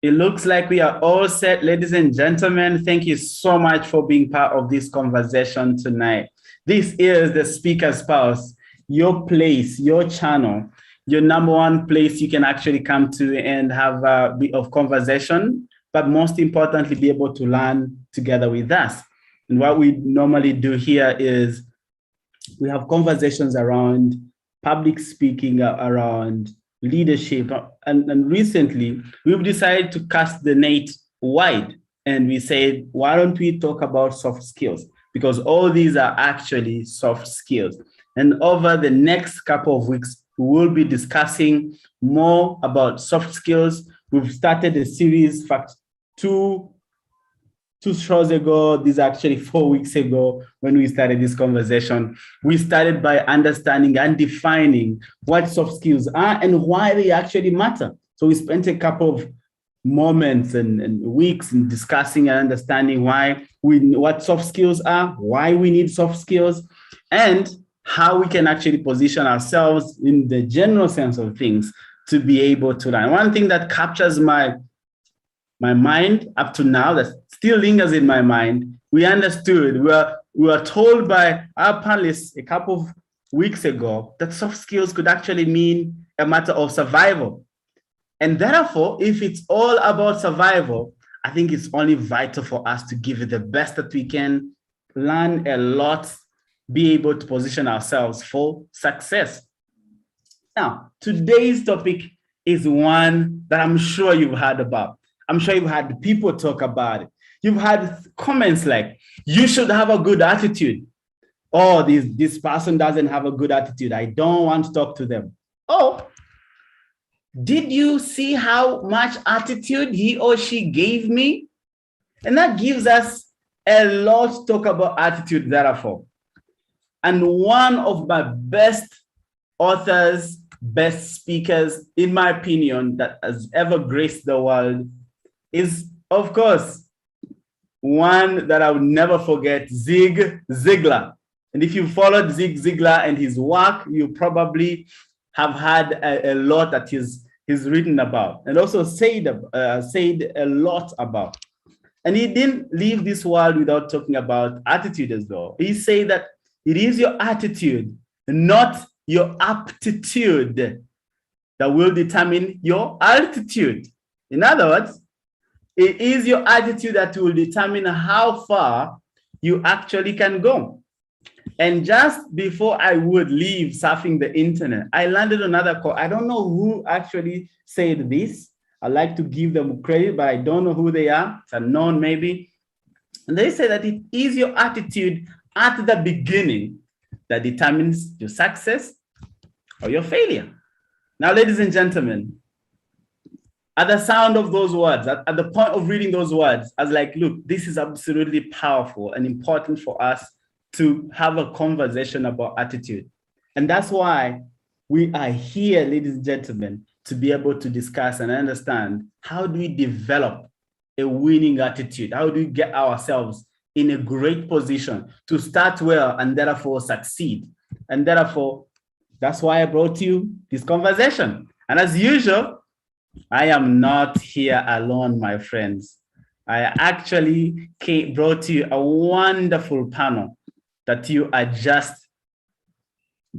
It looks like we are all set, ladies and gentlemen. Thank you so much for being part of this conversation tonight. This is the Speaker's Pulse, your place, your channel, your number one place you can actually come to and have a bit of conversation, but most importantly, be able to learn together with us. And what we normally do here is we have conversations around public speaking, around leadership. And recently, we've decided to cast the net wide. And we said, why don't we talk about soft skills? Because all these are actually soft skills. And over the next couple of weeks, we will be discussing more about soft skills. We've started a series, in fact, two shows ago, this is actually 4 weeks ago when we started this conversation. We started by understanding and defining what soft skills are and why they actually matter. So we spent a couple of moments and weeks in discussing and understanding what soft skills are, why we need soft skills, and how we can actually position ourselves in the general sense of things to be able to learn. One thing that captures my mind up to now, that still lingers in my mind, we understood, we were told by our panelists a couple of weeks ago that soft skills could actually mean a matter of survival. And therefore, if it's all about survival, I think it's only vital for us to give it the best that we can, learn a lot, be able to position ourselves for success. Now, today's topic is one that I'm sure you've heard about. I'm sure you've had people talk about it. You've had comments like, you should have a good attitude. Oh, this person doesn't have a good attitude. I don't want to talk to them. Oh, did you see how much attitude he or she gave me? And that gives us a lot to talk about attitude, therefore. And one of my best authors, best speakers, in my opinion, that has ever graced the world is, of course, one that I would never forget, Zig Ziglar. And if you followed Zig Ziglar and his work, you probably have had a lot that he's written about and also said a lot about. And he didn't leave this world without talking about attitude as well. He said that it is your attitude, not your aptitude, that will determine your altitude. In other words, it is your attitude that will determine how far you actually can go. And just before I would leave surfing the internet, I landed another quote. I don't know who actually said this. I like to give them credit, but I don't know who they are. It's unknown maybe. And they say that it is your attitude at the beginning that determines your success or your failure. Now, ladies and gentlemen, at the sound of those words, at the point of reading those words, I was like, look, this is absolutely powerful and important for us to have a conversation about attitude. And that's why we are here, ladies and gentlemen, to be able to discuss and understand how do we develop a winning attitude? How do we get ourselves in a great position to start well and therefore succeed? And therefore, that's why I brought you this conversation. And as usual, I am not here alone, my friends. I actually brought you a wonderful panel that you are just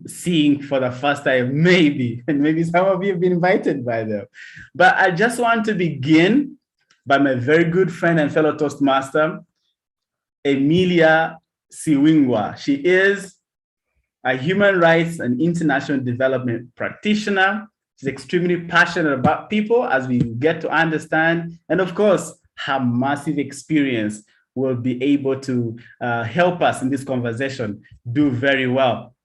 seeing for the first time, maybe, and maybe some of you have been invited by them. But I just want to begin by my very good friend and fellow Toastmaster, Emilia Siwingwa. She is a human rights and international development practitioner. She's extremely passionate about people, as we get to understand. And of course, her massive experience will be able to help us in this conversation do very well.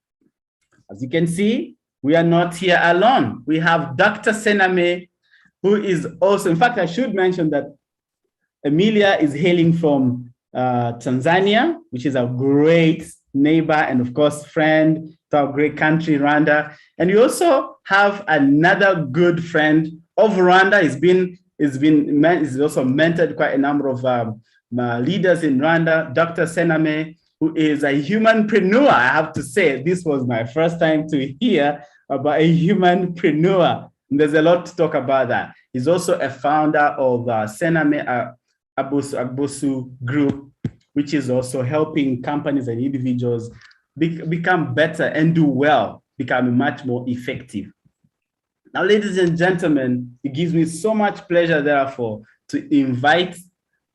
As you can see, we are not here alone. We have Dr. Sename, who is also, in fact, I should mention that Emilia is hailing from Tanzania, which is a great neighbor and of course friend to our great country, Rwanda. And we also have another good friend of Rwanda. He's also mentored quite a number of leaders in Rwanda, Dr. Sename, who is a humanpreneur. I have to say, this was my first time to hear about a humanpreneur. there's a lot to talk about that. He's also a founder of Sename Agbosu Group, which is also helping companies and individuals become better and do well, becoming much more effective. Now, ladies and gentlemen, it gives me so much pleasure, therefore, to invite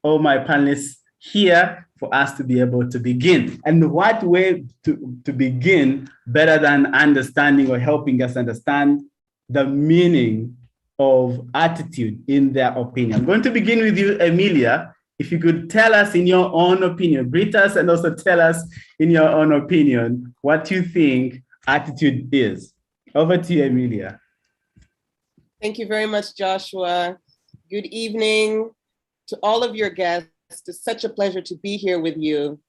all my panelists here for us to be able to begin. And what way to begin better than understanding or helping us understand the meaning of attitude in their opinion. I'm going to begin with you, Emilia. If you could tell us in your own opinion, greet us and also tell us in your own opinion what you think attitude is. Over to you, Emilia. Thank you very much, Joshua. Good evening to all of your guests. It's such a pleasure to be here with you.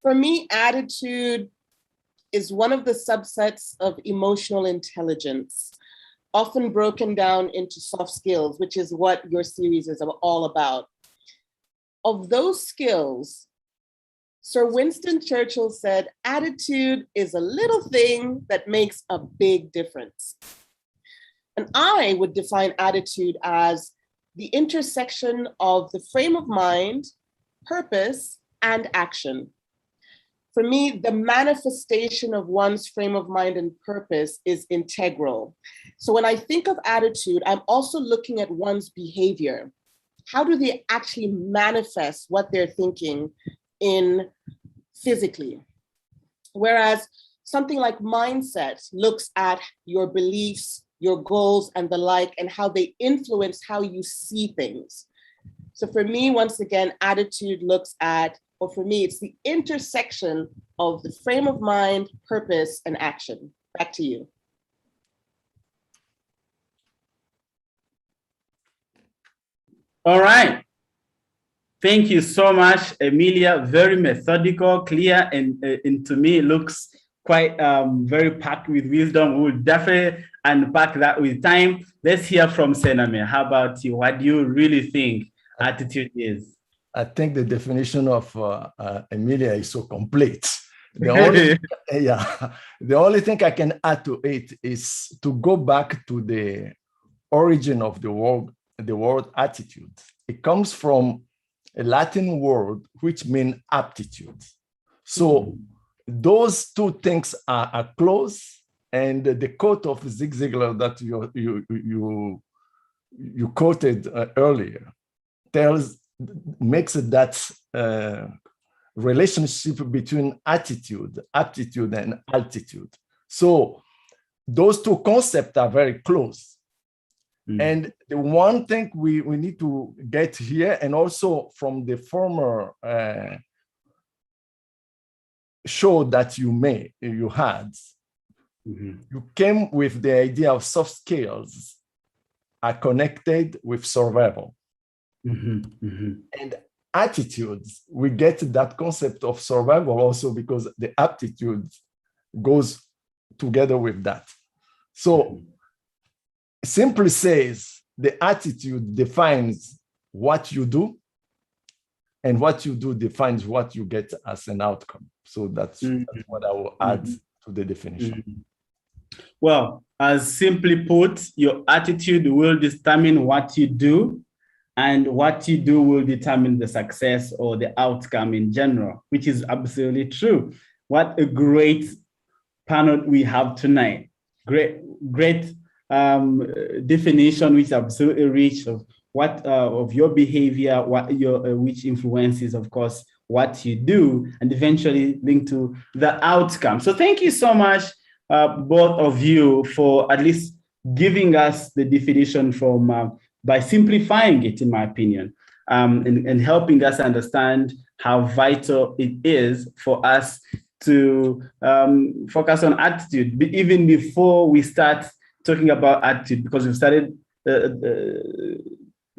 For me, attitude is one of the subsets of emotional intelligence, often broken down into soft skills, which is what your series is all about. Of those skills, Sir Winston Churchill said, attitude is a little thing that makes a big difference. And I would define attitude as the intersection of the frame of mind, purpose, and action. For me, the manifestation of one's frame of mind and purpose is integral. So when I think of attitude, I'm also looking at one's behavior. How do they actually manifest what they're thinking in physically? Whereas something like mindset looks at your beliefs, your goals and the like, and how they influence how you see things. So for me, once again, attitude looks at, or for me, it's the intersection of the frame of mind, purpose, and action. Back to you. All right. Thank you so much, Emilia. Very methodical, clear, and to me, it looks quite very packed with wisdom. We'll definitely unpack that with time. Let's hear from Sename. How about you? What do you really think attitude is? I think the definition of Emilia is so complete. The only thing I can add to it is to go back to the origin of the word attitude. It comes from a Latin word which means aptitude. So those two things are close, and the quote of Zig Ziglar that you quoted earlier makes that relationship between attitude, aptitude, and altitude. So those two concepts are very close. And the one thing we need to get here, and also from the former show that you had, you came with the idea of soft skills are connected with survival. And attitudes, we get that concept of survival also because the aptitude goes together with that. So simply says the attitude defines what you do, and what you do defines what you get as an outcome. So that's what I will add to the definition. Well, as simply put, your attitude will determine what you do, and what you do will determine the success or the outcome in general, which is absolutely true. What a great panel we have tonight. Great definition, which is absolutely rich of what of your behavior, what your which influences, of course, what you do, and eventually linked to the outcome. So thank you so much, both of you, for at least giving us the definition from by simplifying it, in my opinion, and helping us understand how vital it is for us to focus on attitude, even before we start talking about attitude, because we've started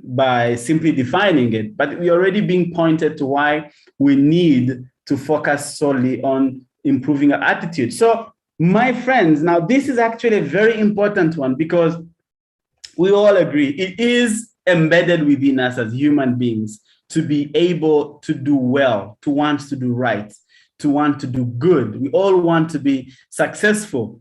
by simply defining it, but we're already being pointed to why we need to focus solely on improving our attitude. So, my friends, now this is actually a very important one, because we all agree it is embedded within us as human beings to be able to do well, to want to do right, to want to do good. We all want to be successful.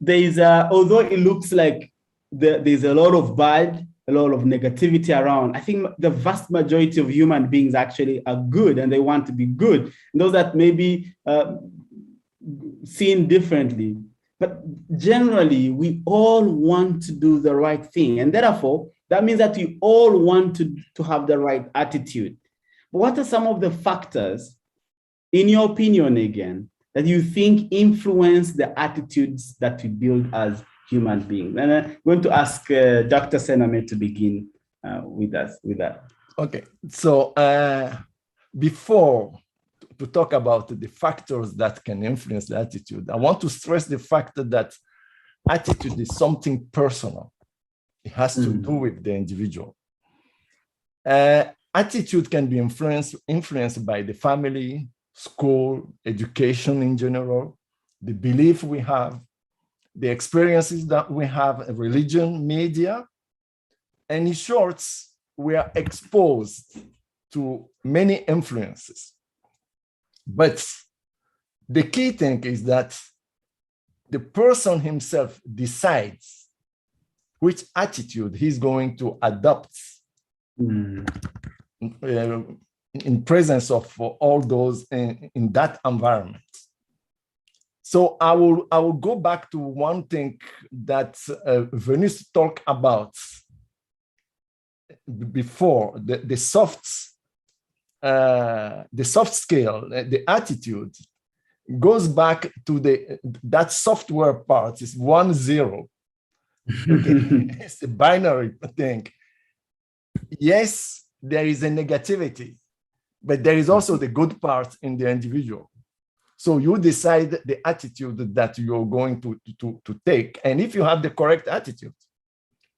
although it looks like there's a lot of bad, a lot of negativity around, I think the vast majority of human beings actually are good and they want to be good. And those that may be seen differently. But generally, we all want to do the right thing. And therefore, that means that we all want to have the right attitude. But what are some of the factors, in your opinion again, that you think influence the attitudes that we build as human beings? And I'm going to ask Dr. Sename to begin with that. Okay, so before to talk about the factors that can influence the attitude, I want to stress the fact that attitude is something personal. It has to do with the individual. Attitude can be influenced by the family, school, education in general, the belief we have, the experiences that we have, religion, media, and in short, we are exposed to many influences. But the key thing is that the person himself decides which attitude he's going to adopt in presence of all those in that environment. So I will go back to one thing that Venus talked about before, the soft skill, the attitude goes back to that software part is 1, 0. Okay. It's a binary thing. Yes, there is a negativity, but there is also the good part in the individual. So you decide the attitude that you're going to take. And if you have the correct attitude,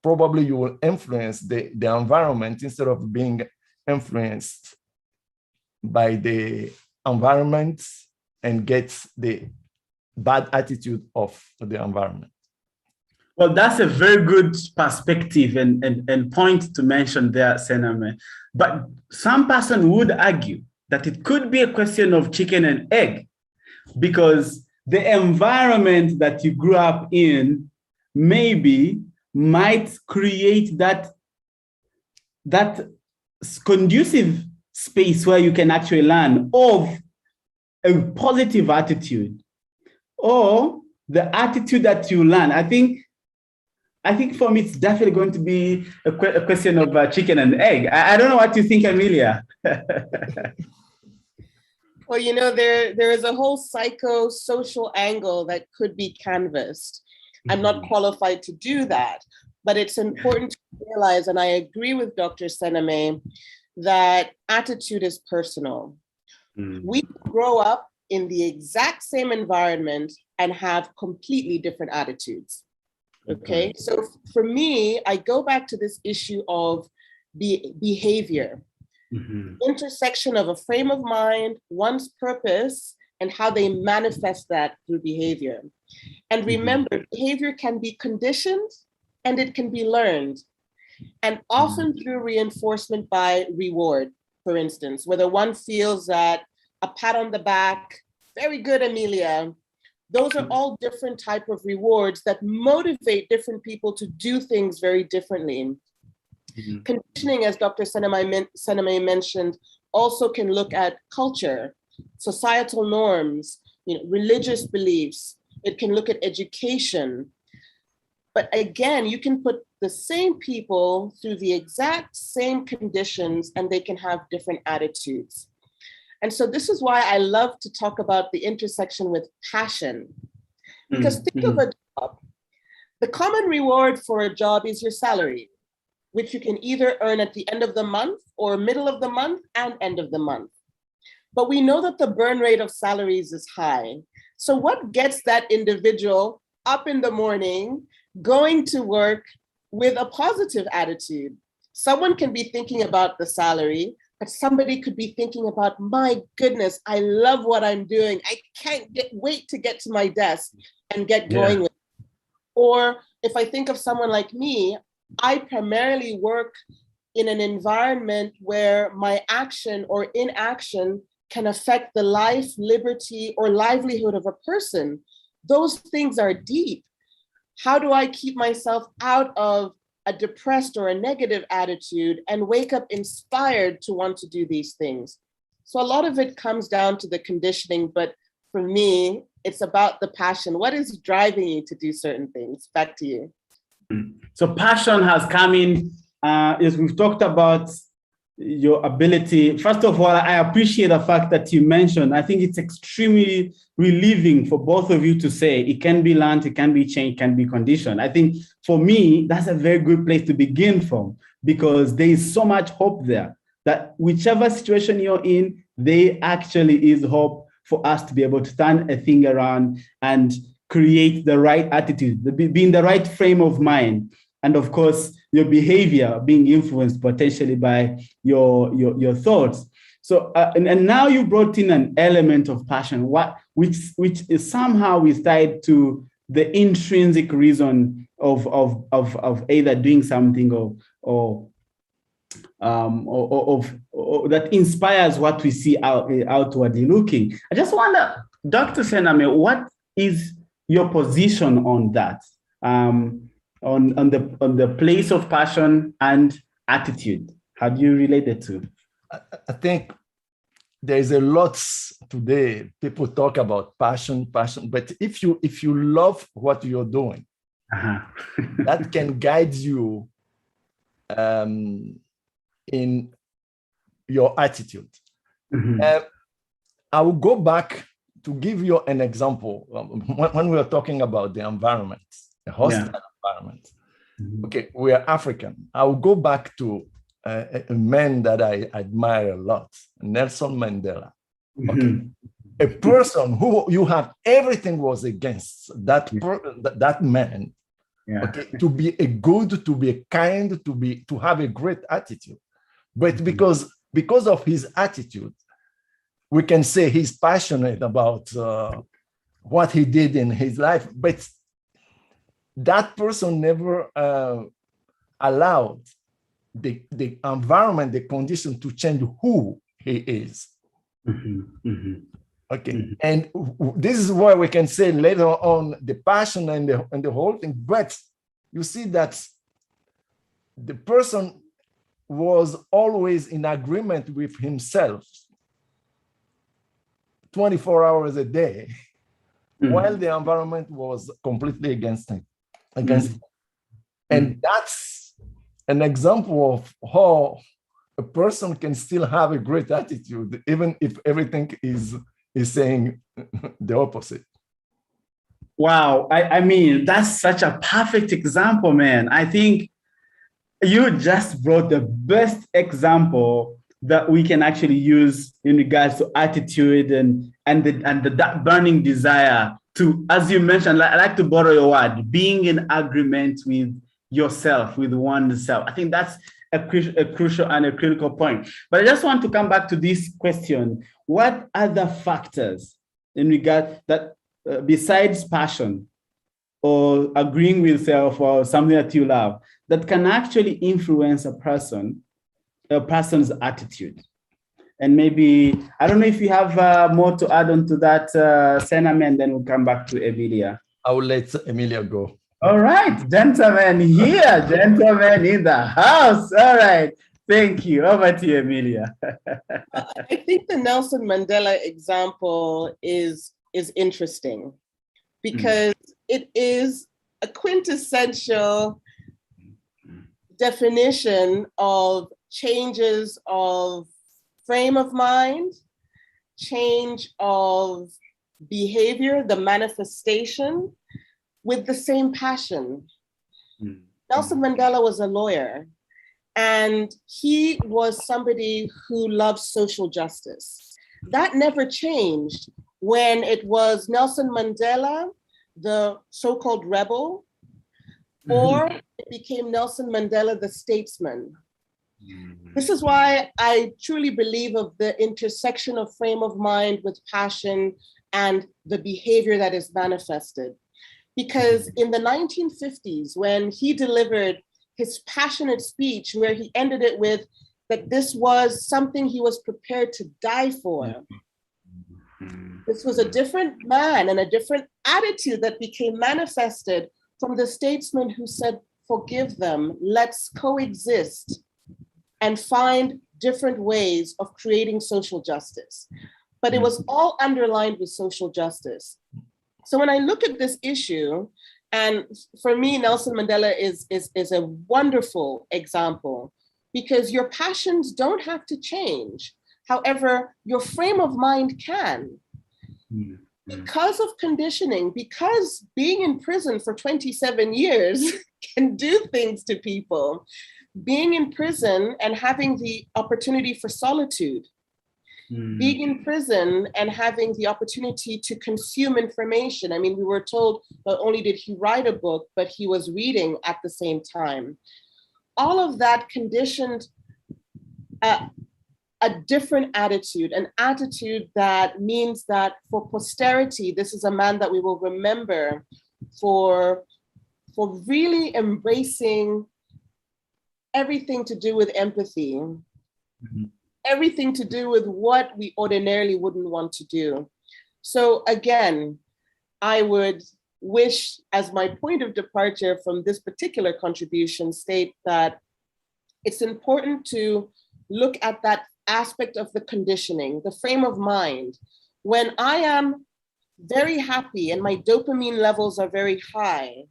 probably you will influence the environment instead of being influenced by the environment and get the bad attitude of the environment. Well, that's a very good perspective and point to mention there, Sename. But some person would argue that it could be a question of chicken and egg, because the environment that you grew up in maybe might create that conducive space where you can actually learn of a positive attitude, or the attitude that you learn. I think for me, it's definitely going to be a question of chicken and egg. I don't know what you think, Amelia. Well, you know, there is a whole psychosocial angle that could be canvassed. I'm not qualified to do that, but it's important to realize, and I agree with Dr. Sename, that attitude is personal. We grow up in the exact same environment and have completely different attitudes. Okay, so for me, I go back to this issue of behavior, intersection of a frame of mind, one's purpose, and how they manifest that through behavior. And remember, behavior can be conditioned and it can be learned, and often through reinforcement by reward, for instance, whether one feels that a pat on the back, very good, Amelia. Those are all different type of rewards that motivate different people to do things very differently. Conditioning, as Dr. Sename mentioned, also can look at culture, societal norms, religious beliefs. It can look at education. But again, you can put the same people through the exact same conditions and they can have different attitudes. And so this is why I love to talk about the intersection with passion. Because think of a job. The common reward for a job is your salary, which you can either earn at the end of the month or middle of the month and end of the month. But we know that the burn rate of salaries is high. So what gets that individual up in the morning, going to work with a positive attitude? Someone can be thinking about the salary, but somebody could be thinking about, my goodness, I love what I'm doing. I can't wait to get to my desk and get going with it. Or if I think of someone like me, I primarily work in an environment where my action or inaction can affect the life, liberty, or livelihood of a person. Those things are deep. how do I keep myself out of a depressed or a negative attitude and wake up inspired to want to do these things? So a lot of it comes down to the conditioning, but for me, it's about the passion. What is driving you to do certain things? Back to you. So passion has come in, as we've talked about your ability. First of all, I appreciate the fact that you mentioned, I think it's extremely relieving for both of you to say it can be learned, it can be changed, can be conditioned. I think for me, that's a very good place to begin from, because there is so much hope there that whichever situation you're in, there actually is hope for us to be able to turn a thing around and create the right attitude, be in the right frame of mind. And of course, your behavior being influenced potentially by your thoughts. So, and now you brought in an element of passion, which is somehow is tied to the intrinsic reason of either doing something or that inspires what we see outwardly looking. I just wonder, Dr. Sename, what is your position on that? On the place of passion and attitude. How do you relate the two? I think there's a lot today. People talk about passion, but if you love what you're doing, that can guide you in your attitude. I will go back to give you an example. When we were talking about the environment, the hostile environment. Okay, we are African. I will go back to a man that I admire a lot, Nelson Mandela. Okay, a person who you have everything was against that man. Okay, to be a good, to be a kind, to have a great attitude, but because of his attitude, we can say he's passionate about what he did in his life, but that person never allowed the environment, the condition to change who he is. Okay, and this is why we can say later on the passion and the whole thing. But you see that the person was always in agreement with himself 24 hours a day, while the environment was completely against him. And that's an example of how a person can still have a great attitude, even if everything is saying the opposite. Wow. I mean, that's such a perfect example, man. I think you just brought the best example that we can actually use in regards to attitude and that burning desire to, as you mentioned, I like to borrow your word, being in agreement with yourself, with oneself. I think that's a crucial and a critical point. But I just want to come back to this question. What other factors in regard that besides passion or agreeing with self or something that you love that can actually influence a person's attitude? And maybe, I don't know if you have more to add on to that, Sename, and then we'll come back to Emilia. I will let Emilia go. All right, gentlemen here, gentlemen in the house. All right, thank you. Over to you, Emilia. I think the Nelson Mandela example is interesting because it is a quintessential definition of changes of frame of mind, change of behavior, the manifestation with the same passion. Nelson Mandela was a lawyer, and he was somebody who loved social justice. That never changed when it was Nelson Mandela, the so-called rebel, or it became Nelson Mandela, the statesman. This is why I truly believe of the intersection of frame of mind with passion and the behavior that is manifested. Because in the 1950s, when he delivered his passionate speech, where he ended it with that this was something he was prepared to die for. This was a different man and a different attitude that became manifested from the statesman who said, forgive them, let's coexist and find different ways of creating social justice. But it was all underlined with social justice. So when I look at this issue, and for me, Nelson Mandela is a wonderful example, because your passions don't have to change. However, your frame of mind can. Because of conditioning, because being in prison for 27 years can do things to people. Being in prison and having the opportunity for solitude, being in prison and having the opportunity to consume information. I mean, we were told not only did he write a book, but he was reading at the same time. All of that conditioned a different attitude, an attitude that means that for posterity, this is a man that we will remember for really embracing everything to do with empathy, everything to do with what we ordinarily wouldn't want to do. So again, I would wish, as my point of departure from this particular contribution, state that it's important to look at that aspect of the conditioning, the frame of mind. When I am very happy and my dopamine levels are very high,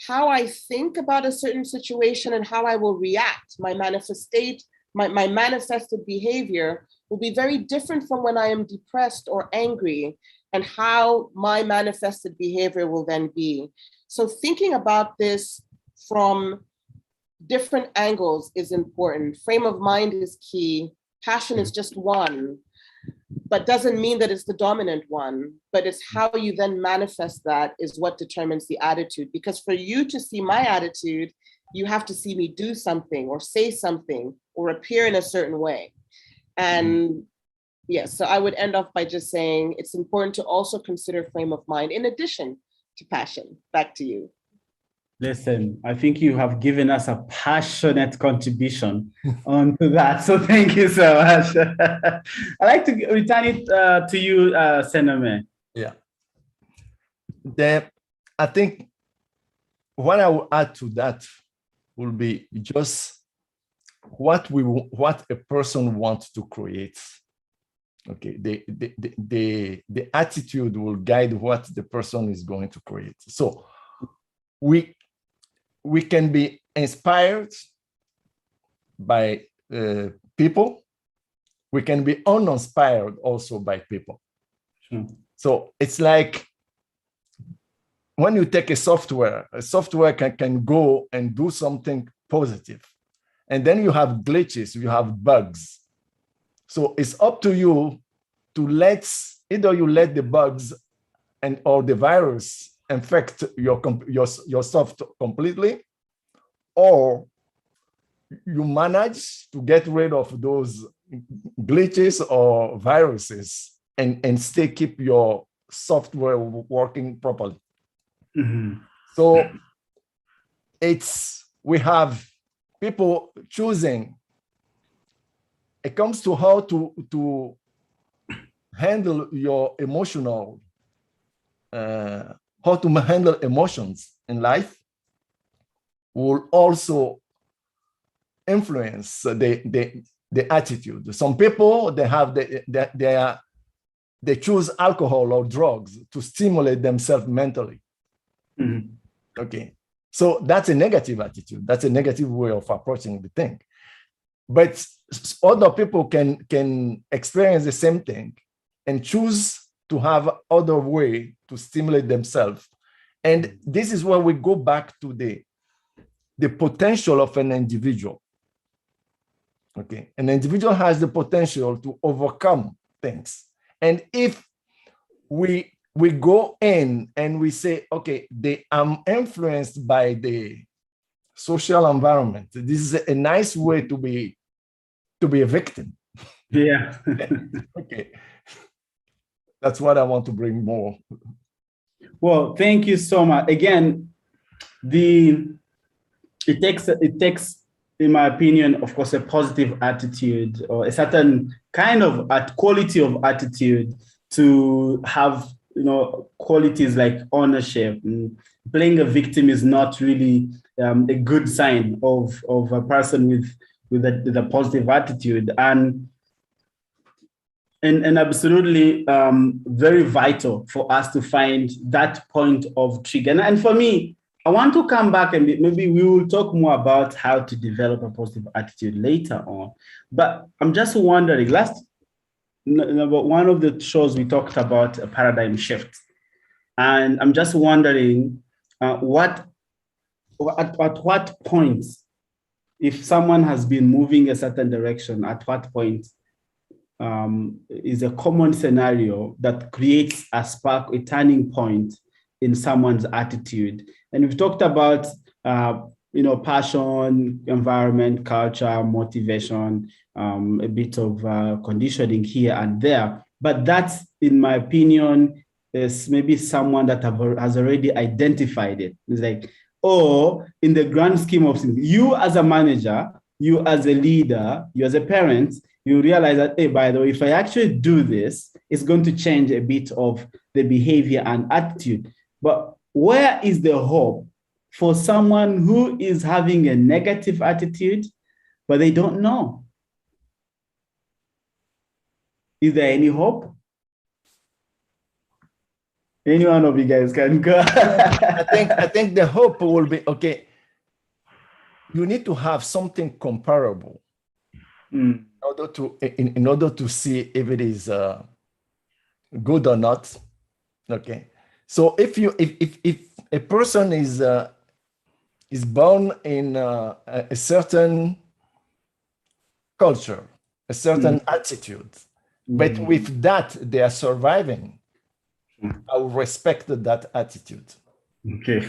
how I think about a certain situation and how I will react, my manifested behavior will be very different from when I am depressed or angry, and how my manifested behavior will then be. So thinking about this from different angles is important. Frame of mind is key. Passion is just one, but doesn't mean that it's the dominant one, but it's how you then manifest that is what determines the attitude. Because for you to see my attitude, you have to see me do something or say something or appear in a certain way. And yes, so I would end off by just saying it's important to also consider frame of mind in addition to passion. Back to you. Listen, I think you have given us a passionate contribution onto that. So thank you so much. I'd like to return it to you, Senome. Yeah. I think what I will add to that will be just what a person wants to create. Okay, the attitude will guide what the person is going to create. So we can be inspired by people. We can be uninspired also by people. So it's like when you take a software can go and do something positive. And then you have glitches, you have bugs. So it's up to you to either you let the bugs or the virus infect your software completely, or you manage to get rid of those glitches or viruses and still keep your software working properly. So we have people choosing. It comes to how to handle your emotional how to handle emotions in life will also influence the attitude. Some people, they choose alcohol or drugs to stimulate themselves mentally. Okay, so that's a negative attitude. That's a negative way of approaching the thing. But other people can experience the same thing and choose to have other way to stimulate themselves. And this is where we go back to the potential of an individual. Okay, an individual has the potential to overcome things. And if we go in and we say, okay, I'm influenced by the social environment. This is a nice way to be a victim. Yeah. Okay. That's what I want to bring more. Well, thank you so much. Again, it takes, in my opinion, of course, a positive attitude or a certain kind of quality of attitude to have qualities like ownership. Playing a victim is not really a good sign of a person with a positive attitude, and absolutely very vital for us to find that point of trigger. And for me, I want to come back and maybe we will talk more about how to develop a positive attitude later on. But I'm just wondering, one of the shows we talked about a paradigm shift. And I'm just wondering at what point, if someone has been moving a certain direction, at what point is a common scenario that creates a spark, a turning point in someone's attitude. And we've talked about, passion, environment, culture, motivation, a bit of conditioning here and there. But that's, in my opinion, is maybe someone that has already identified it. It's like, in the grand scheme of things, you as a manager, you as a leader, you as a parent, you realize that, hey, by the way, if I actually do this, it's going to change a bit of the behavior and attitude. But where is the hope for someone who is having a negative attitude, but they don't know? Is there any hope? Any one of you guys can go. I think the hope will be, okay, you need to have something comparable. In order to see if it is good or not. Okay, so if a person is born in a certain culture, a certain attitude, but with that they are surviving, I will respect that attitude. Okay.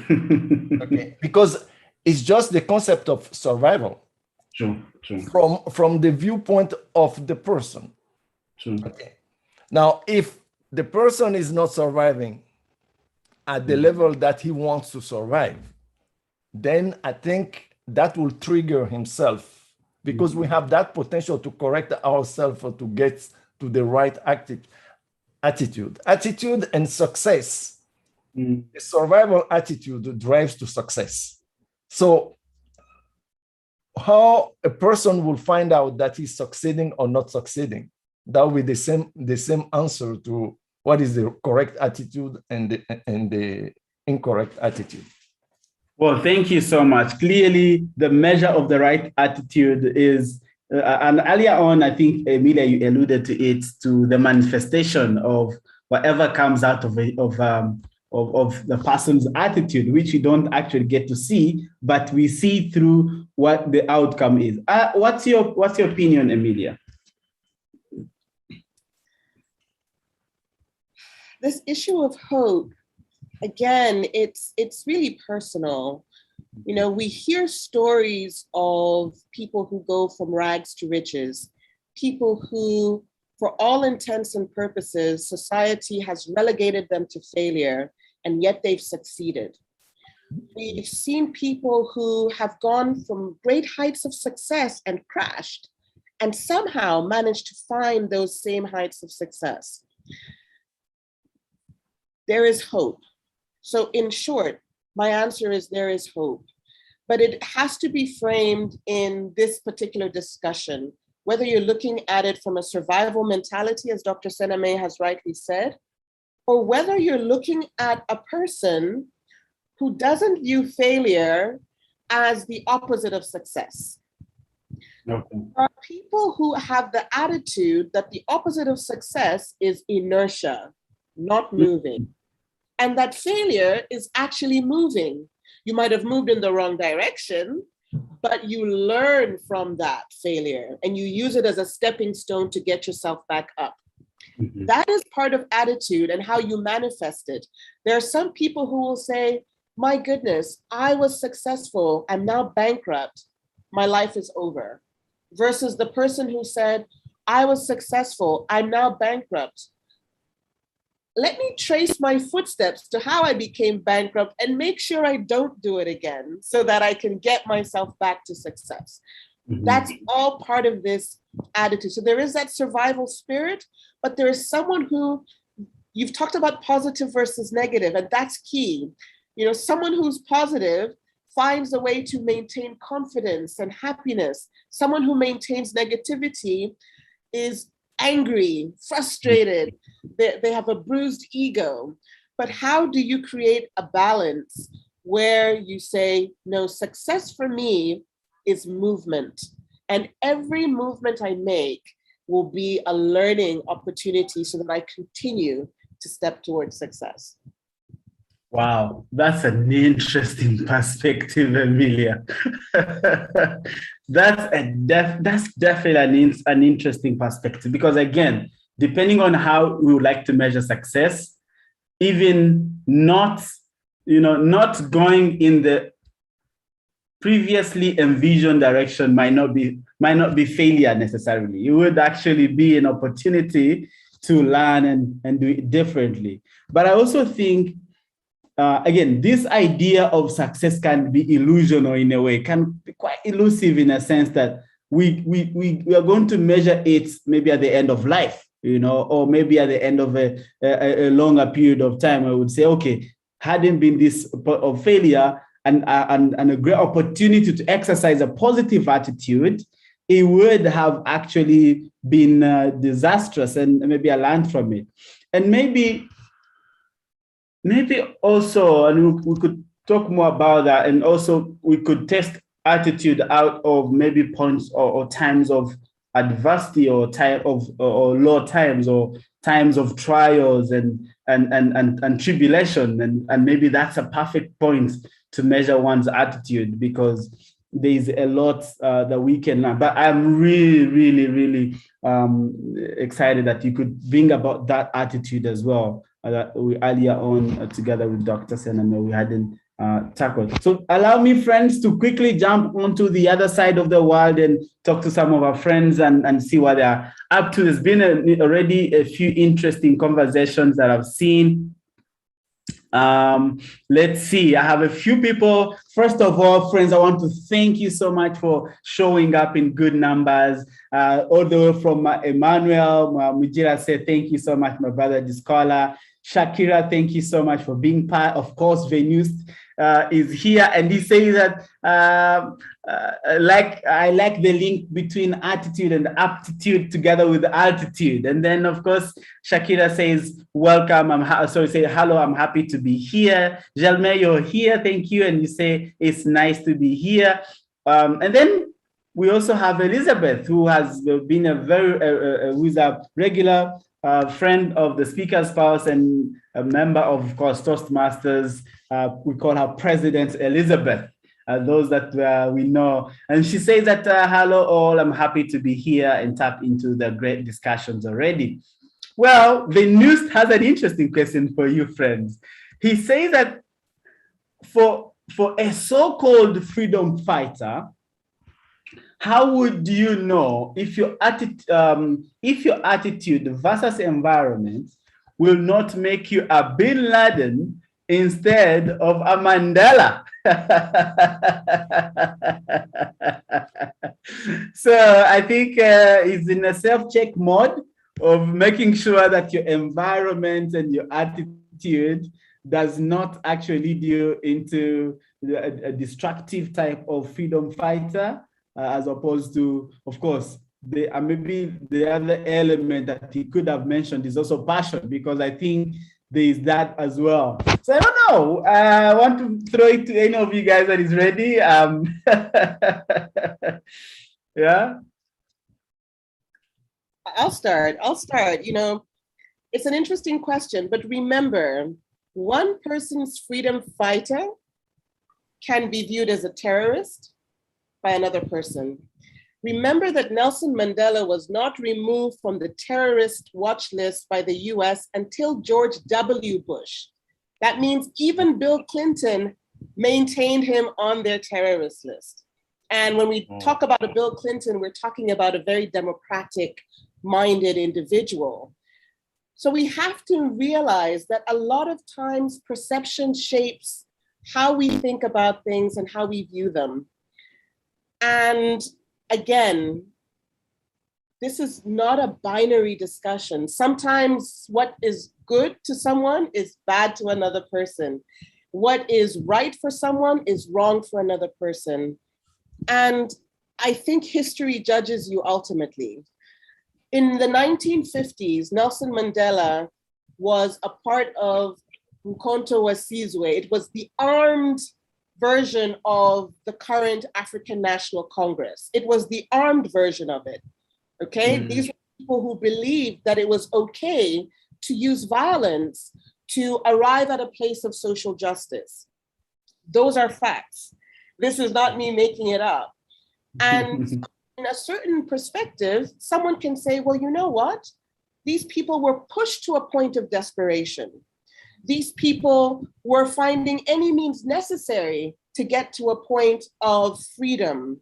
Okay, because it's just the concept of survival. True. From the viewpoint of the person. True. Okay. Now, if the person is not surviving at the level that he wants to survive, then I think that will trigger himself, because we have that potential to correct ourselves or to get to the right attitude. Attitude and success. The survival attitude drives to success. So how a person will find out that he's succeeding or not succeeding, that will be the same answer to what is the correct attitude and the incorrect attitude. Well, thank you so much. Clearly, the measure of the right attitude is, and earlier on, I think, Emilia, you alluded to it, to the manifestation of whatever comes out of the person's attitude, which we don't actually get to see, but we see through what the outcome is. What's your opinion, Emilia? This issue of hope, again, it's really personal. We hear stories of people who go from rags to riches, people who, for all intents and purposes, society has relegated them to failure, and yet they've succeeded. We've seen people who have gone from great heights of success and crashed, and somehow managed to find those same heights of success. There is hope. So in short, my answer is there is hope, but it has to be framed in this particular discussion, whether you're looking at it from a survival mentality, as Dr. Sename has rightly said, or whether you're looking at a person who doesn't view failure as the opposite of success. Okay. There are people who have the attitude that the opposite of success is inertia, not moving, and that failure is actually moving. You might have moved in the wrong direction, but you learn from that failure and you use it as a stepping stone to get yourself back up. Mm-hmm. That is part of attitude and how you manifest it. There are some people who will say, my goodness, I was successful, I'm now bankrupt, my life is over. Versus the person who said, I was successful, I'm now bankrupt. Let me trace my footsteps to how I became bankrupt and make sure I don't do it again so that I can get myself back to success. Mm-hmm. That's all part of this attitude. So there is that survival spirit, but there is someone who You've talked about positive versus negative, and that's key. Someone who's positive finds a way to maintain confidence and happiness. Someone who maintains negativity is angry, frustrated, they have a bruised ego. But how do you create a balance where you say, no, success for me is movement, and every movement I make will be a learning opportunity so that I continue to step towards success? Wow, that's an interesting perspective, Emilia. That's definitely an interesting perspective, because again, depending on how we would like to measure success, even not going in the previously envisioned direction might not be failure necessarily. It would actually be an opportunity to learn and do it differently. But I also think, again, this idea of success can be illusional in a way, can be quite elusive in a sense that we are going to measure it maybe at the end of life, or maybe at the end of a longer period of time. I would say, okay, hadn't been this of failure and a great opportunity to exercise a positive attitude, it would have actually been disastrous, and maybe I learned from it. And maybe also, and we could talk more about that, and also we could test attitude out of maybe points or times of adversity, or time of or low times, or times of trials and tribulation, and maybe that's a perfect point to measure one's attitude, because there's a lot that we can learn. But I'm really excited that you could bring about that attitude as well, that we earlier on together with Dr. Sename we hadn't tackled. So allow me, friends, to quickly jump onto the other side of the world and talk to some of our friends and see what they're up to. There's been already a few interesting conversations that I've seen. Let's see. I have a few people. First of all, friends, I want to thank you so much for showing up in good numbers. All the way from Emmanuel Mujira said, thank you so much, my brother Discola. Shakira, thank you so much for being part. Of course, Venus is here, and he says that I like the link between attitude and aptitude together with altitude. And then, of course, Shakira says, welcome. Say hello, I'm happy to be here. Jalme, you're here, thank you. And you say, it's nice to be here. And then we also have Elizabeth, who has been who's a regular friend of the Speaker's Spouse and a member of course, Toastmasters. We call her President Elizabeth, those that we know. And she says that, hello all, I'm happy to be here and tap into the great discussions already. Well, the news has an interesting question for you, friends. He says that for a so-called freedom fighter, how would you know if your attitude versus environment will not make you a Bin Laden instead of a Mandela? So I think it's in a self-check mode of making sure that your environment and your attitude does not actually lead you into a destructive type of freedom fighter, as opposed to, of course, maybe the other element that he could have mentioned is also passion, because I think there is that as well. So I don't know. I want to throw it to any of you guys that is ready. Yeah. I'll start. It's an interesting question, but remember, one person's freedom fighter can be viewed as a terrorist by another person. Remember that Nelson Mandela was not removed from the terrorist watch list by the US until George W. Bush. That means even Bill Clinton maintained him on their terrorist list. And when we talk about a Bill Clinton, we're talking about a very democratic-minded individual. So we have to realize that a lot of times perception shapes how we think about things and how we view them. And again, this is not a binary discussion. Sometimes what is good to someone is bad to another person. What is right for someone is wrong for another person. And I think history judges you ultimately. In the 1950s, Nelson Mandela was a part of Mkhonto we Sizwe. It was the armed version of the current African National Congress. It was the armed version of it, okay? These were people who believed that it was okay to use violence to arrive at a place of social justice. Those are facts. This is not me making it up. And in a certain perspective, someone can say, well, you know what? These people were pushed to a point of desperation. These people were finding any means necessary to get to a point of freedom.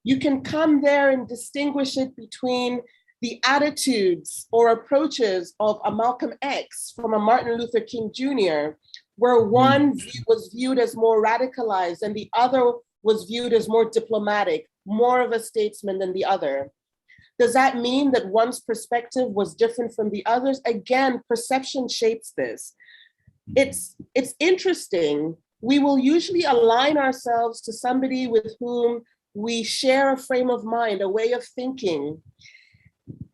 You can come there and distinguish it between the attitudes or approaches of a Malcolm X from a Martin Luther King Jr., where one was viewed as more radicalized and the other was viewed as more diplomatic, more of a statesman than the other. Does that mean that one's perspective was different from the others? Again, perception shapes this. It's interesting. We will usually align ourselves to somebody with whom we share a frame of mind, a way of thinking.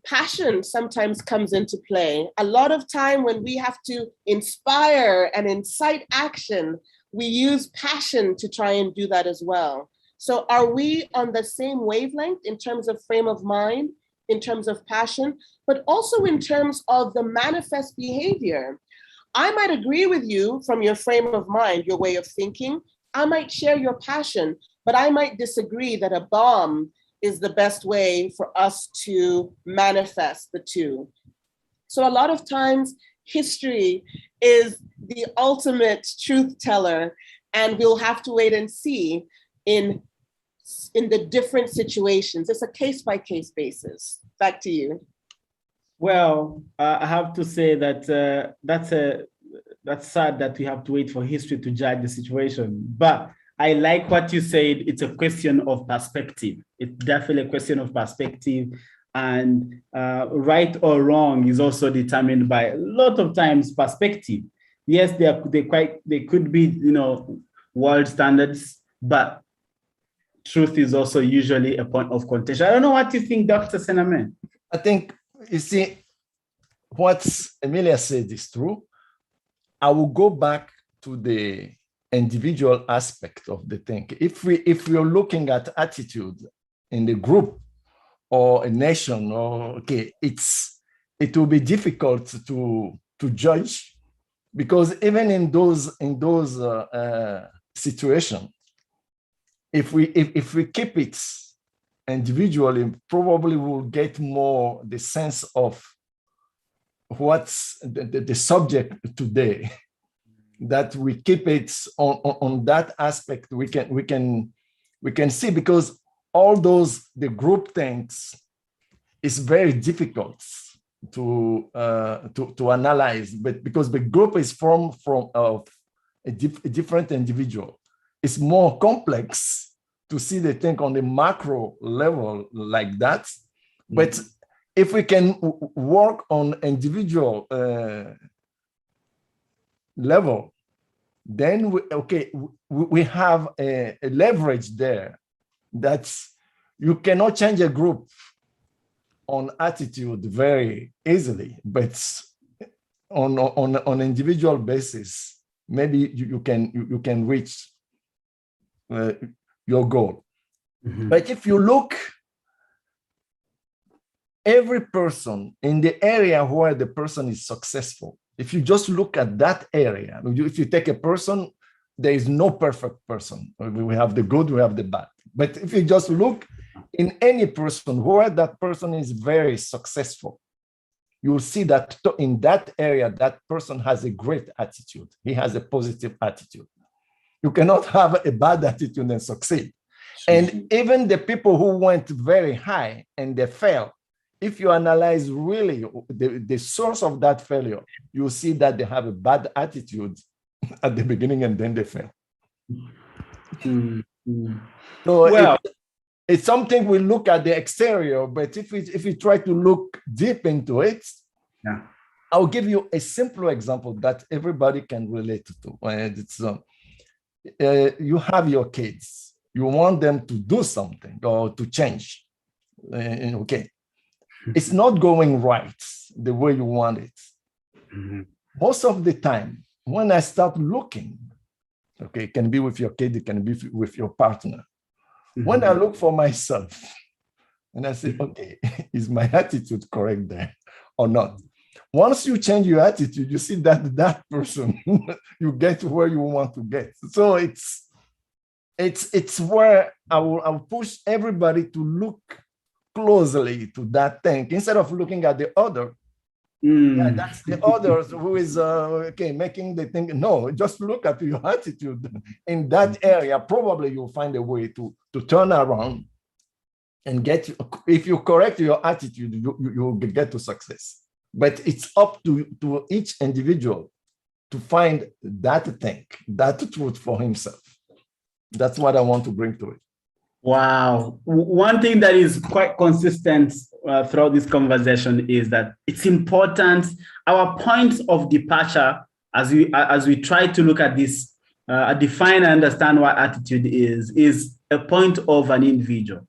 Passion sometimes comes into play. A lot of time when we have to inspire and incite action, we use passion to try and do that as well. So are we on the same wavelength in terms of frame of mind, in terms of passion, but also in terms of the manifest behavior? I might agree with you from your frame of mind, your way of thinking. I might share your passion, but I might disagree that a bomb is the best way for us to manifest the two. So a lot of times history is the ultimate truth teller, and we'll have to wait and see in the different situations. It's a case-by-case basis. Back to you. Well, I have to say that that's sad that we have to wait for history to judge the situation. But I like what you said. It's a question of perspective. It's definitely a question of perspective, and right or wrong is also determined by a lot of times perspective. Yes, they could be, world standards, but truth is also usually a point of contention. I don't know what you think, Dr. Sename. I think, you see, what Emilia said is true. I will go back to the individual aspect of the thing. If we're looking at attitude in the group or a nation, it will be difficult to judge, because even in those situations, if we keep it individually, probably we'll get more the sense of what's the subject today. That we keep it on that aspect, we can see, because all the group things is very difficult to analyze, but because the group is formed from a different individual, it's more complex to see the thing on the macro level like that. But if we can work on individual level, then we have a leverage there that you cannot change a group on attitude very easily, but on an individual basis, maybe you can reach your goal. But if you look, every person in the area where the person is successful, if you just look at that area, if you take a person, there is no perfect person. We have the good, we have the bad. But if you just look in any person where that person is very successful, you'll see that in that area, that person has a great attitude. He has a positive attitude. You cannot have a bad attitude and succeed. And even the people who went very high and they failed, if you analyze really the source of that failure, you see that they have a bad attitude at the beginning and then they fail. So It's something we look at the exterior, but if we try to look deep into it, yeah. I'll give you a simple example that everybody can relate to. And it's you have your kids, you want them to do something or to change. Okay, it's not going right the way you want it. Mm-hmm. Most of the time, when I start looking, okay, it can be with your kid, it can be with your partner. Mm-hmm. When I look for myself and I say, okay, is my attitude correct there or not? Once you change your attitude, you see that person, you get to where you want to get. So it's where I'll push everybody to look closely to that thing instead of looking at the other. Yeah, that's the others who is making the thing. No, just look at your attitude in that area. Probably you'll find a way to turn around and get. If you correct your attitude, you'll get to success. But it's up to each individual to find that thing, that truth for himself. That's what I want to bring to it. Wow. One thing that is quite consistent throughout this conversation is that it's important. Our point of departure, as we try to look at this, define and understand what attitude is a point of an individual.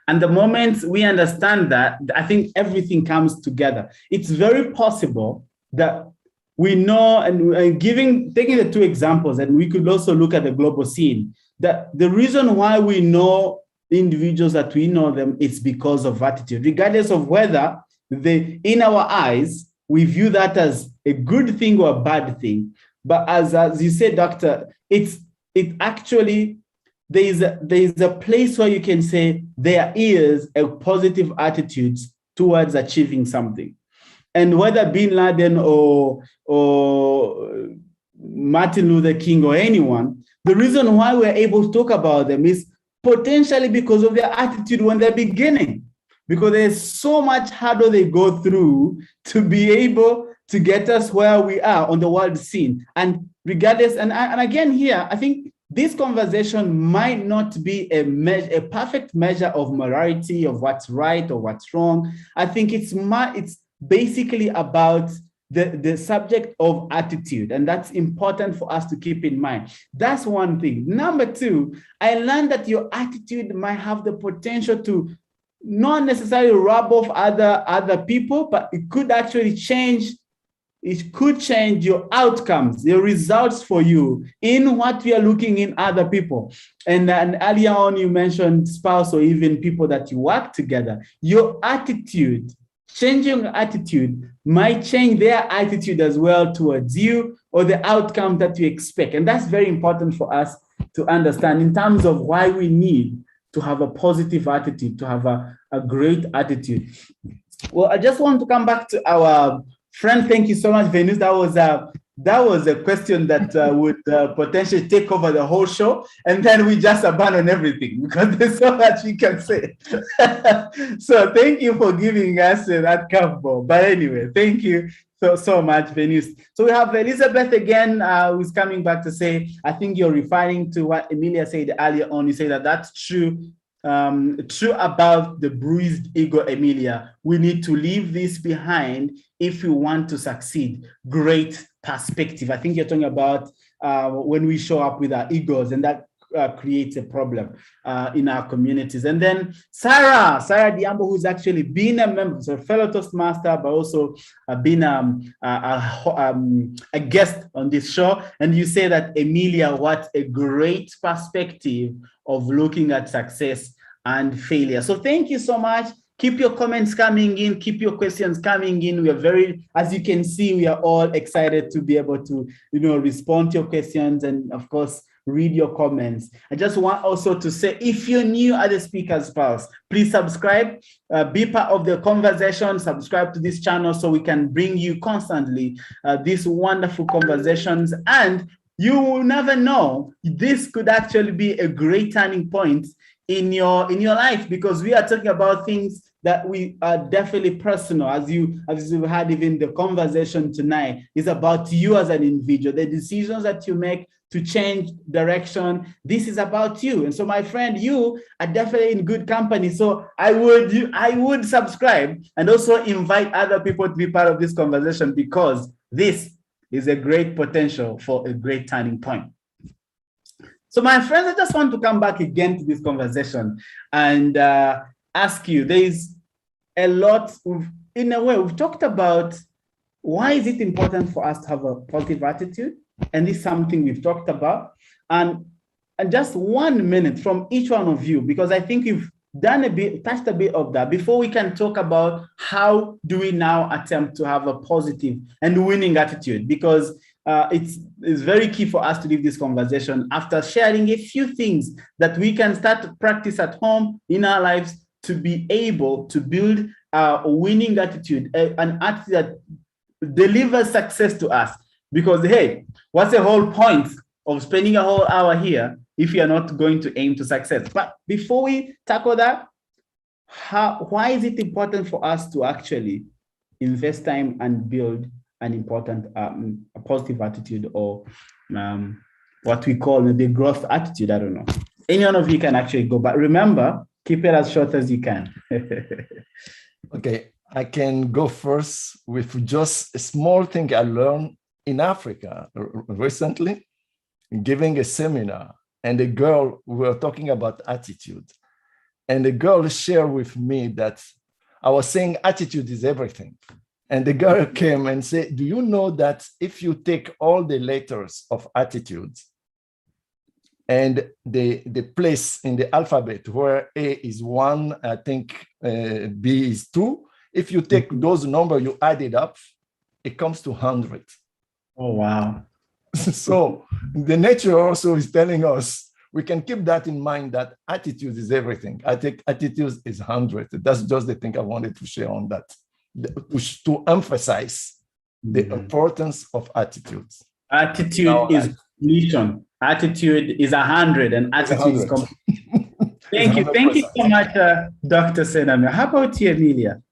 And the moment we understand that, I think everything comes together. It's very possible that we know, and taking the two examples, and we could also look at the global scene, that the reason why we know individuals that we know them is because of attitude, regardless of whether in our eyes, we view that as a good thing or a bad thing. But as you said, Doctor, it actually, there is a place where you can say there is a positive attitude towards achieving something. And whether Bin Laden or Martin Luther King or anyone, the reason why we're able to talk about them is potentially because of their attitude when they're beginning, because there's so much hurdle they go through to be able to get us where we are on the world scene. And regardless, and again here, I think this conversation might not be a perfect measure of morality, of what's right or what's wrong. I think it's basically about the subject of attitude, and that's important for us to keep in mind. That's one thing. Number two, I learned that your attitude might have the potential to not necessarily rub off other people, but it could actually change. It could change your outcomes, your results for you in what we are looking in other people. And earlier on, you mentioned spouse or even people that you work together. Your attitude, changing your attitude might change their attitude as well towards you or the outcome that you expect. And that's very important for us to understand in terms of why we need to have a positive attitude, to have a great attitude. Well, I just want to come back to our friend. Thank you so much, Venus. That was a question that would potentially take over the whole show, and then we just abandon everything because there's so much we can say. So thank you for giving us that curveball. But anyway, thank you so much, Venus. So we have Elizabeth again, who's coming back to say, I think you're referring to what Emilia said earlier on. You say that that's true. True about the bruised ego, Emilia. We need to leave this behind if we want to succeed. Great perspective. I think you're talking about when we show up with our egos, and that creates a problem in our communities. And then Sarah Diambo, who's actually been a member, so a fellow Toastmaster, but also been a guest on this show. And you say that, Emilia, what a great perspective of looking at success and failure. So thank you so much. Keep your comments coming in, keep your questions coming in. We are very, as you can see, we are all excited to be able to, respond to your questions and of course, read your comments. I just want also to say, if you're new at the Speaker's Pulse, please subscribe, be part of the conversation, subscribe to this channel so we can bring you constantly these wonderful conversations. And you will never know, this could actually be a great turning point in your life, because we are talking about things that we are definitely personal. As you've had even the conversation tonight is about you as an individual, the decisions that you make to change direction. This is about you. And so, my friend, you are definitely in good company. So I would subscribe and also invite other people to be part of this conversation, because this is a great potential for a great turning point. So, my friends, I just want to come back again to this conversation and ask you, there is a lot in a way, we've talked about why is it important for us to have a positive attitude? And this is something we've talked about. And just 1 minute from each one of you, because I think you've touched a bit of that before we can talk about how do we now attempt to have a positive and winning attitude, because it's very key for us to leave this conversation after sharing a few things that we can start to practice at home in our lives to be able to build a winning attitude, an attitude that delivers success to us. Because, hey, what's the whole point of spending a whole hour here if you're not going to aim to success? But before we tackle that, why is it important for us to actually invest time and build an important, a positive attitude, or what we call the growth attitude? I don't know. Any one of you can actually go, but remember, keep it as short as you can. Okay, I can go first with just a small thing I learned in Africa recently, giving a seminar, and a girl, we were talking about attitude. And the girl shared with me that I was saying attitude is everything. And the girl came and said, do you know that if you take all the letters of attitude and the place in the alphabet where A is 1, I think B is 2, if you take those numbers, you add it up, it comes to 100. Oh, wow. So the nature also is telling us, we can keep that in mind, that attitude is everything. I think attitude is 100. That's just the thing I wanted to share on that, to emphasize the importance of attitudes. Attitude is completion. Attitude is 100, and attitude is complete. Thank you. Thank you so much, Dr. Sename. How about you, Emilia?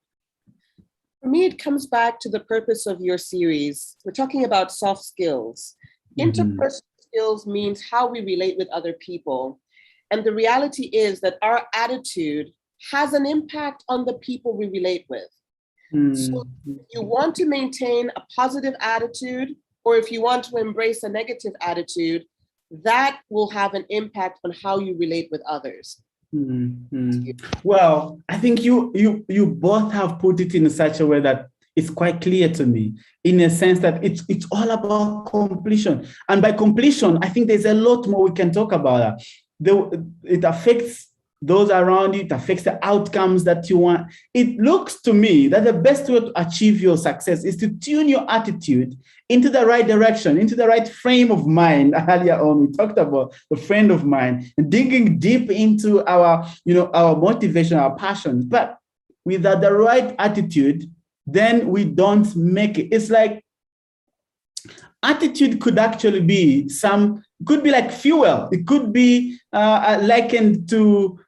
For me, it comes back to the purpose of your series. We're talking about soft skills. Interpersonal skills means how we relate with other people. And the reality is that our attitude has an impact on the people we relate with. So if you want to maintain a positive attitude, or if you want to embrace a negative attitude, that will have an impact on how you relate with others. Well, I think you both have put it in such a way that it's quite clear to me, in a sense that it's all about completion. And by completion, I think there's a lot more we can talk about. It affects those around you, it affects the outcomes that you want. It looks to me that the best way to achieve your success is to tune your attitude into the right direction, into the right frame of mind. Earlier on, we talked about the frame of mind and digging deep into our motivation, our passions. But without the right attitude, then we don't make it. It's like attitude could actually be could be like fuel. It could be likened to,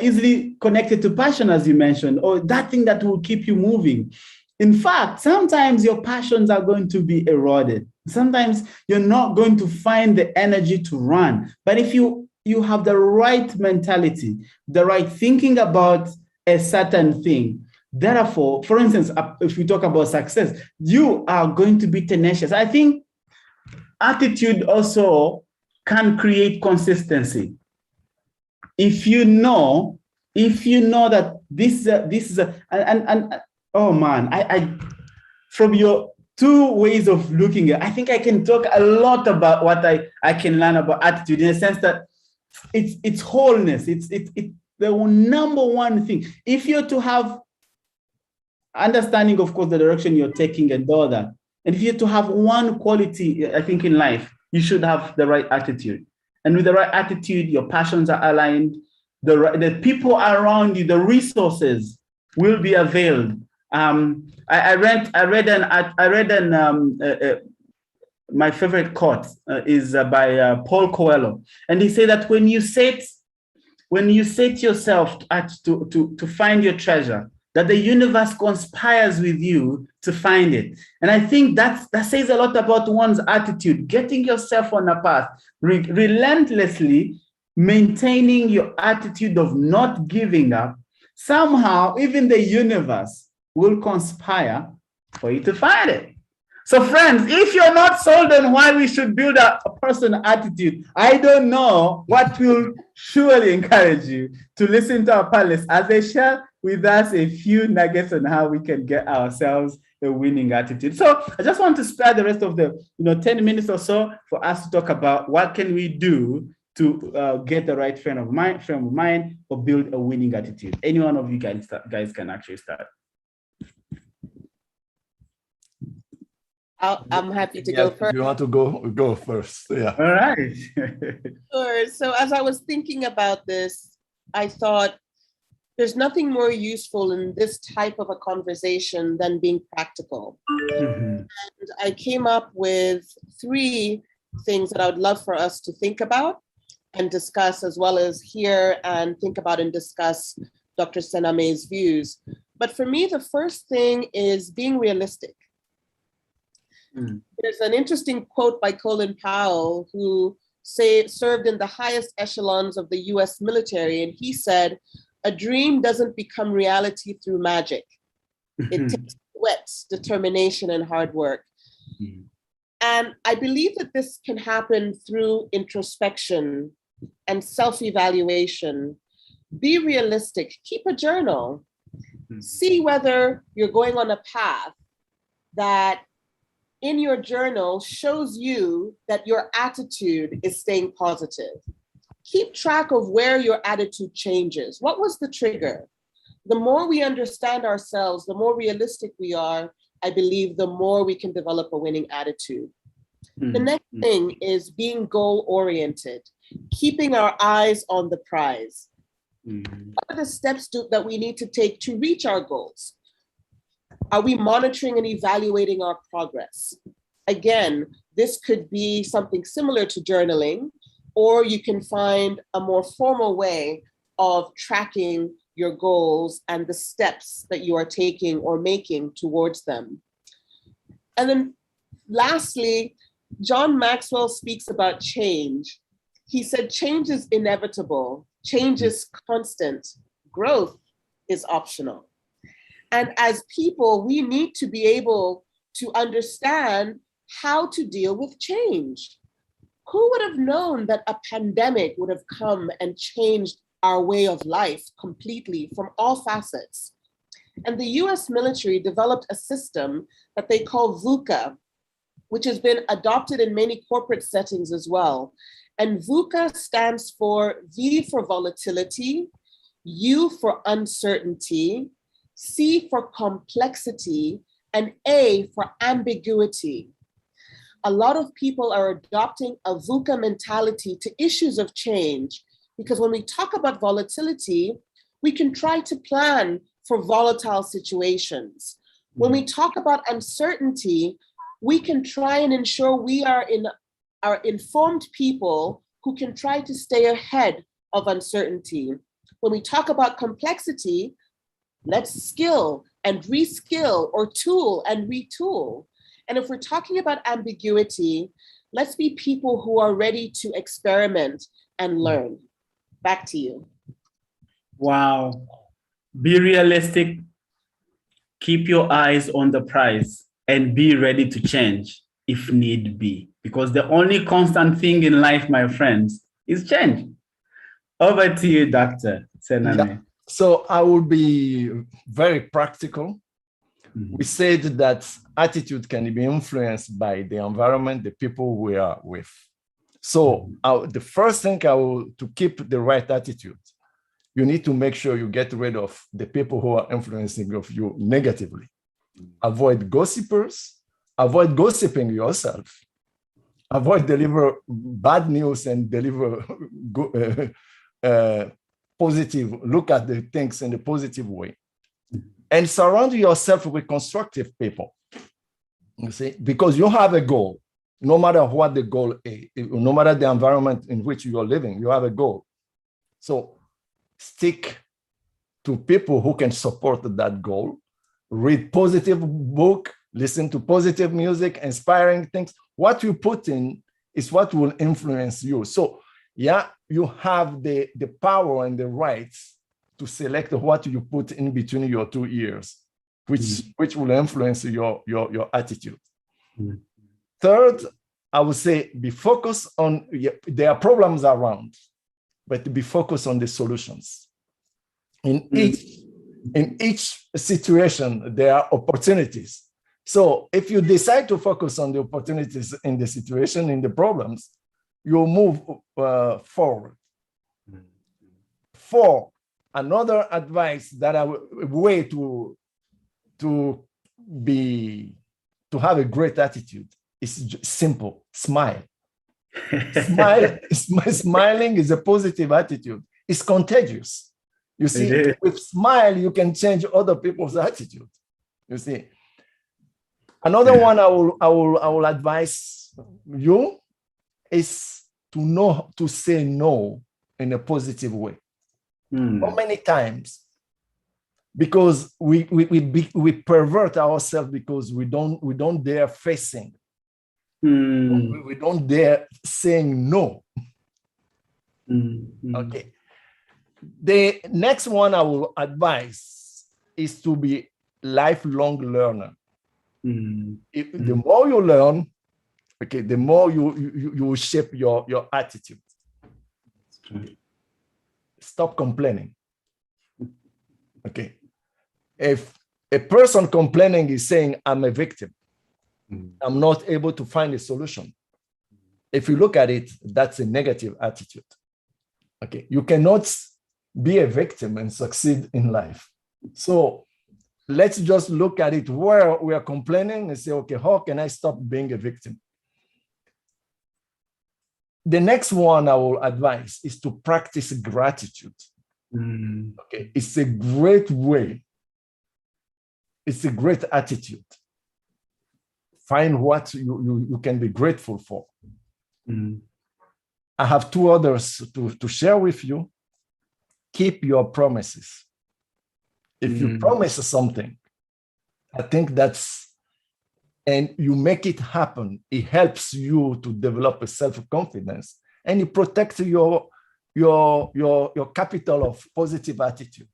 easily connected to passion, as you mentioned, or that thing that will keep you moving. In fact, sometimes your passions are going to be eroded. Sometimes you're not going to find the energy to run. But if you have the right mentality, the right thinking about a certain thing, therefore, for instance, if we talk about success, you are going to be tenacious. I think attitude also can create consistency. If you know that this is oh man, I from your two ways of looking at it, I think I can talk a lot about what I can learn about attitude, in a sense that it's wholeness. It's the number one thing. If you're to have understanding, of course, the direction you're taking and all that, and if you're to have one quality, I think, in life, you should have the right attitude. And with the right attitude, your passions are aligned, the people around you, the resources will be availed. I read my favorite quote is by Paul Coelho, and he said that when you set when you set yourself to find your treasure, that the universe conspires with you to find it. And I think that says a lot about one's attitude, getting yourself on a path, relentlessly maintaining your attitude of not giving up. Somehow, even the universe will conspire for you to find it. So friends, if you're not sold on why we should build a personal attitude, I don't know what will surely encourage you to listen to our panelists as they share with us a few nuggets on how we can get ourselves a winning attitude. So I just want to spare the rest of the 10 minutes or so for us to talk about what can we do to get the right frame of mind or build a winning attitude. Any one of you guys can actually start. I'm happy to go first. You want to go first? Yeah. All right. Sure. So as I was thinking about this, I thought there's nothing more useful in this type of a conversation than being practical. Mm-hmm. And I came up with 3 things that I would love for us to think about and discuss, as well as hear and think about and discuss Dr. Sename's views. But for me, the first thing is being realistic. There's an interesting quote by Colin Powell, who served in the highest echelons of the US military, and he said, "A dream doesn't become reality through magic. It takes sweat, determination, and hard work." And I believe that this can happen through introspection and self-evaluation. Be realistic, keep a journal, see whether you're going on a path that in your journal shows you that your attitude is staying positive. Keep track of where your attitude changes. What was the trigger? The more we understand ourselves, the more realistic we are, I believe the more we can develop a winning attitude. The next thing is being goal-oriented, keeping our eyes on the prize. What are the steps that we need to take to reach our goals? Are we monitoring and evaluating our progress? Again, this could be something similar to journaling, or you can find a more formal way of tracking your goals and the steps that you are taking or making towards them. And then lastly, John Maxwell speaks about change. He said, change is inevitable, change is constant, growth is optional. And as people, we need to be able to understand how to deal with change. Who would have known that a pandemic would have come and changed our way of life completely from all facets? And the US military developed a system that they call VUCA, which has been adopted in many corporate settings as well. And VUCA stands for V for volatility, U for uncertainty, C for complexity, and A for ambiguity. A lot of people are adopting a VUCA mentality to issues of change, because when we talk about volatility, we can try to plan for volatile situations. When we talk about uncertainty, we can try and ensure we are informed people who can try to stay ahead of uncertainty. When we talk about complexity, let's skill and reskill, or tool and retool. And if we're talking about ambiguity, let's be people who are ready to experiment and learn. Back to you. Wow. Be realistic, keep your eyes on the prize, and be ready to change if need be. Because the only constant thing in life, my friends, is change. Over to you, Dr. Sename. Yeah. So I will be very practical. We said that attitude can be influenced by the environment, the people we are with. So the first thing to keep the right attitude, you need to make sure you get rid of the people who are influencing of you negatively. Avoid gossipers, avoid gossiping yourself, avoid deliver bad news and deliver positive, look at the things in a positive way. And surround yourself with constructive people, you see, because you have a goal. No matter what the goal is, no matter the environment in which you are living, you have a goal. So stick to people who can support that goal, read positive book, listen to positive music, inspiring things. What you put in is what will influence you. So yeah, you have the power and the rights to select what you put in between your two ears, which will influence your attitude. Third, I would say be focused on, there are problems around, but be focused on the solutions. In each situation, there are opportunities. So if you decide to focus on the opportunities in the situation, in the problems, you'll move forward. 4, another advice that a way to have a great attitude is simple: smile. Smiling is a positive attitude. It's contagious. You see, with smile, you can change other people's attitude. You see. Another one I will advise you is to know to say no in a positive way. How many times? Because we pervert ourselves because we don't dare facing. We don't dare saying no. Okay. The next one I will advise is to be lifelong learner. The more you learn, okay, the more you shape your attitude. Stop complaining. Okay. If a person complaining is saying, I'm a victim, I'm not able to find a solution. If you look at it, that's a negative attitude. Okay. You cannot be a victim and succeed in life. So let's just look at it where we are complaining and say, okay, how can I stop being a victim? The next one I will advise is to practice gratitude. Okay, it's a great way. It's a great attitude. Find what you can be grateful for. I have 2 others to share with you. Keep your promises. If you promise something, I think and you make it happen, it helps you to develop a self-confidence, and it protects your capital of positive attitude.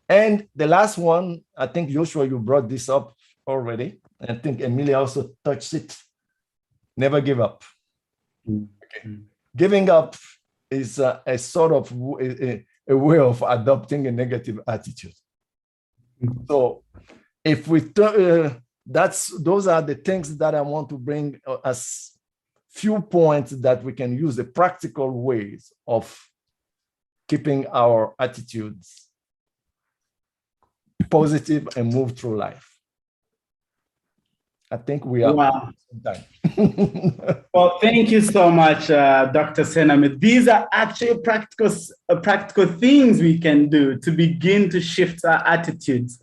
And the last one, I think, Joshua, you brought this up already. I think Emilia also touched it. Never give up. Okay. Giving up is a sort of a way of adopting a negative attitude. So if we those are the things that I want to bring as few points that we can use, the practical ways of keeping our attitudes positive and move through life. I think we are done. Well, thank you so much, Dr. Senamit. These are actually practical things we can do to begin to shift our attitudes.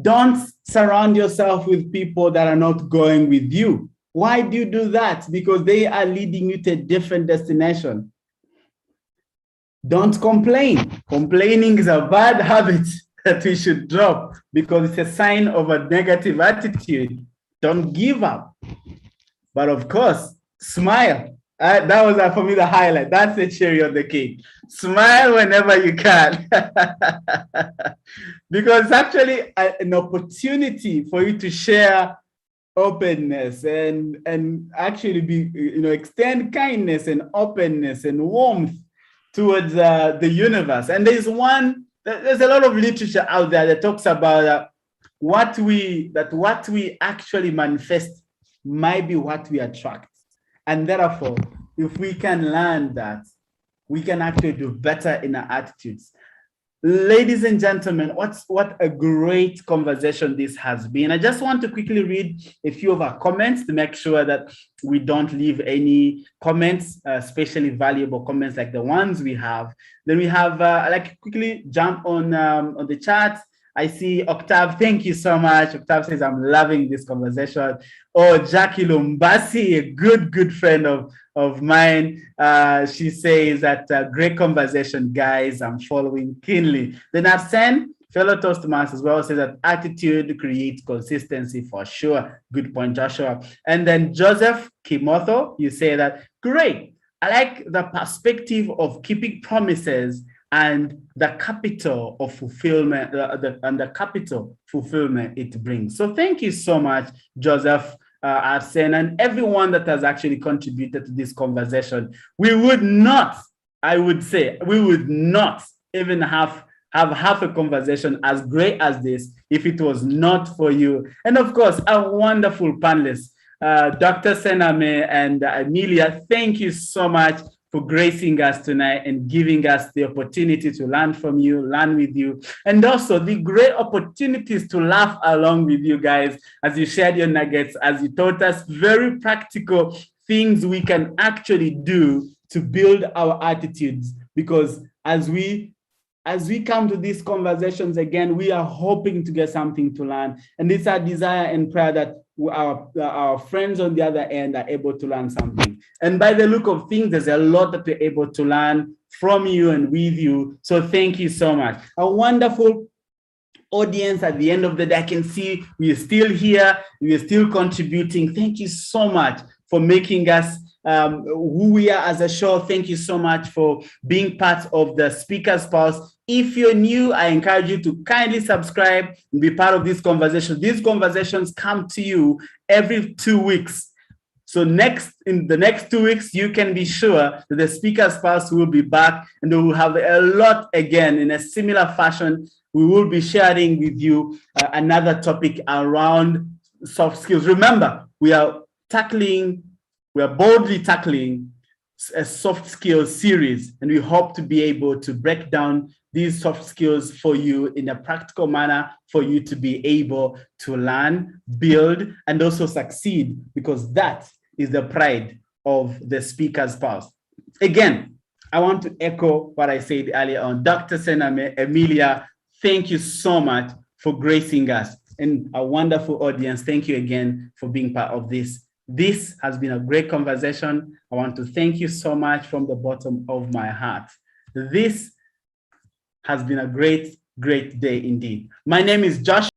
Don't surround yourself with people that are not going with you. Why do you do that? Because they are leading you to a different destination. Don't complain. Complaining is a bad habit that we should drop because it's a sign of a negative attitude. Don't give up. But of course, smile. That was for me the highlight. That's the cherry on the cake. Smile whenever you can. Because it's actually an opportunity for you to share openness and actually be, extend kindness and openness and warmth towards the universe. And there's a lot of literature out there that talks about what we actually manifest might be what we attract. And therefore, if we can learn that, we can actually do better in our attitudes. Ladies and gentlemen, what a great conversation this has been. I just want to quickly read a few of our comments to make sure that we don't leave any comments, especially valuable comments like the ones we have. Then we have, I like to quickly jump on the chat. I see Octave. Thank you so much. Octave says, I'm loving this conversation. Oh, Jackie Lumbasi, a good friend of mine. She says that great conversation, guys. I'm following keenly. Then Arsene, fellow Toastmasters as well, says that attitude creates consistency for sure. Good point, Joshua. And then Joseph Kimotho, you say that, great. I like the perspective of keeping promises and the capital of fulfillment, and the capital fulfillment it brings. So thank you so much, Joseph, Arsene, and everyone that has actually contributed to this conversation. We would not, I would say, we would not even have half a conversation as great as this if it was not for you. And of course, our wonderful panelists, Dr. Sename and Amelia, thank you so much for gracing us tonight and giving us the opportunity to learn from you, learn with you, and also the great opportunities to laugh along with you guys as you shared your nuggets, as you taught us very practical things we can actually do to build our attitudes. Because as we come to these conversations again, we are hoping to get something to learn. And it's our desire and prayer that our friends on the other end are able to learn something. And by the look of things, there's a lot that we're able to learn from you and with you. So thank you so much. A wonderful audience at the end of the day. I can see we are still here. We are still contributing. Thank you so much for making us who we are as a show. Thank you so much for being part of the Speaker's Pulse. If you're new, I encourage you to kindly subscribe and be part of this conversation. These conversations come to you every 2 weeks. So in the next 2 weeks, you can be sure that the Speaker's Pulse will be back, and we will have a lot again in a similar fashion. We will be sharing with you another topic around soft skills. Remember, we are boldly tackling a soft skills series, and we hope to be able to break down these soft skills for you in a practical manner for you to be able to learn, build, and also succeed, because that is the pride of the Speaker's Pulse. Again, I want to echo what I said earlier on. Dr. Sename, Amelia, thank you so much for gracing us, and a wonderful audience. Thank you again for being part of this. This has been a great conversation. I want to thank you so much from the bottom of my heart. This has been a great day indeed. My name is Josh.